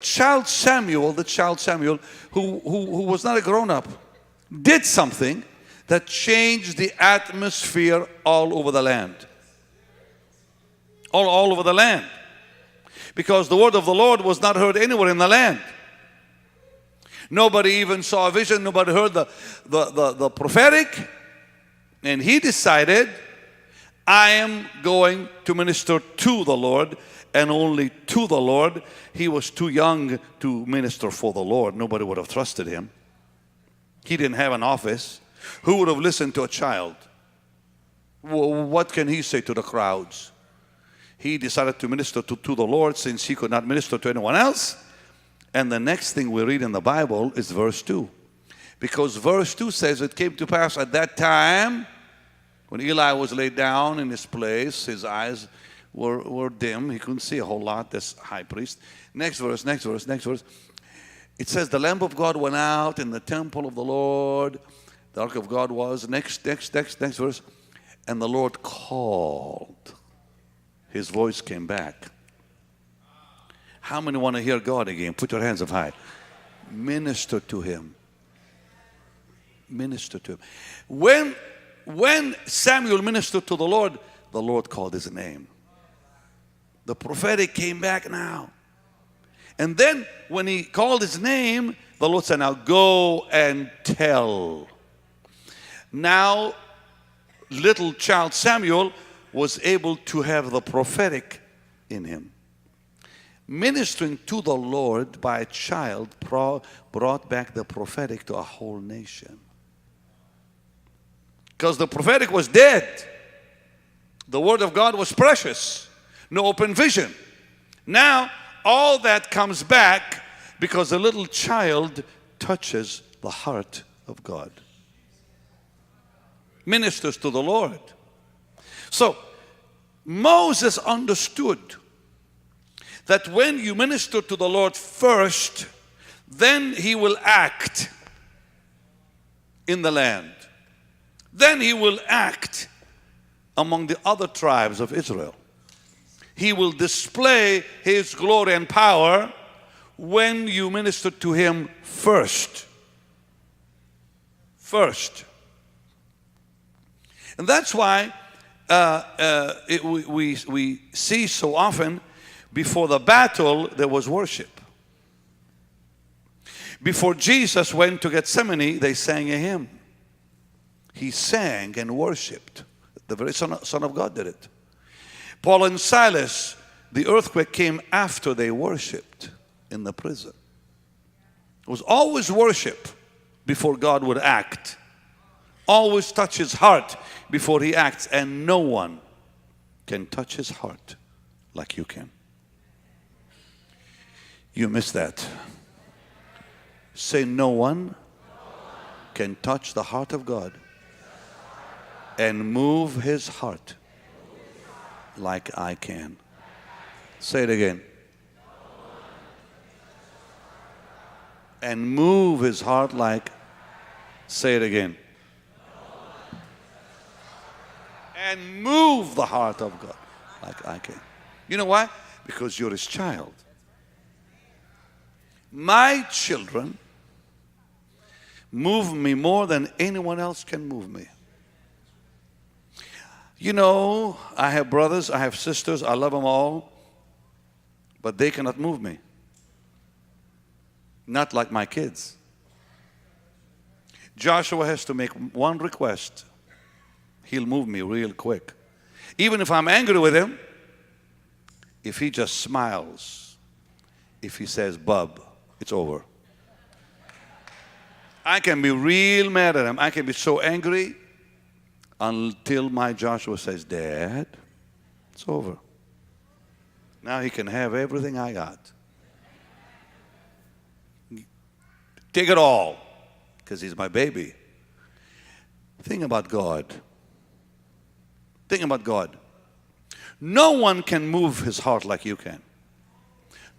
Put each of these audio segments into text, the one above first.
the child Samuel, who was not a grown-up, did something that changed the atmosphere all over the land. All over the land. Because the word of the Lord was not heard anywhere in the land. Nobody even saw a vision. Nobody heard the prophetic. And he decided, I am going to minister to the Lord, and only to the Lord. He was too young to minister for the Lord. Nobody would have trusted him. He didn't have an office. Who would have listened to a child? What can he say to the crowds? He decided to minister to the Lord, since he could not minister to anyone else. And the next thing we read in the Bible is verse 2. Because verse 2 says, it came to pass at that time, when Eli was laid down in his place, his eyes were dim. He couldn't see a whole lot, this high priest. Next verse. It says, the Lamb of God went out in the temple of the Lord. The ark of God was. Next verse. And the Lord called. His voice came back. How many want to hear God again? Put your hands up high. Minister to him. Minister to him. When Samuel ministered to the Lord called his name. The prophetic came back now. And then when he called his name, the Lord said, now go and tell. Now, little child Samuel was able to have the prophetic in him. Ministering to the Lord by a child brought back the prophetic to a whole nation. Because the prophetic was dead. The word of God was precious. No open vision. Now, all that comes back because a little child touches the heart of God. Ministers to the Lord. So, Moses understood that when you minister to the Lord first, then he will act in the land. Then he will act among the other tribes of Israel. He will display his glory and power when you minister to him first. First. And that's why we see so often, before the battle there was worship. Before Jesus went to Gethsemane, they sang a hymn. He sang and worshiped. The very Son of God did it. Paul and Silas, the earthquake came after they worshiped in the prison. It was always worship before God would act. Always touch his heart before he acts. And no one can touch his heart like you can. You missed that. Say, no one can touch the heart of God and move his heart like I can. Say it again. And move his heart like, say it again. And move the heart of God like I can. You know why? Because you're his child. My children move me more than anyone else can move me. You know, I have brothers, I have sisters, I love them all, but they cannot move me. Not like my kids. Joshua has to make one request. He'll move me real quick. Even if I'm angry with him, if he just smiles, if he says, Bub, it's over. I can be real mad at him. I can be so angry until my Joshua says, Dad, it's over. Now he can have everything I got. Take it all, because he's my baby. Think about God. Think about God. No one can move his heart like you can.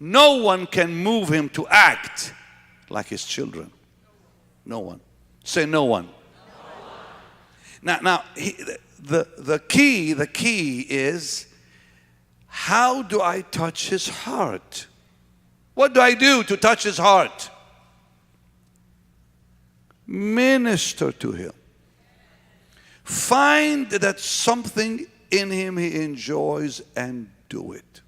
No one can move him to act like his children. No one. Say no one. Now, the key is, how do I touch his heart? What do I do to touch his heart? Minister to him. Find that something in him he enjoys and do it.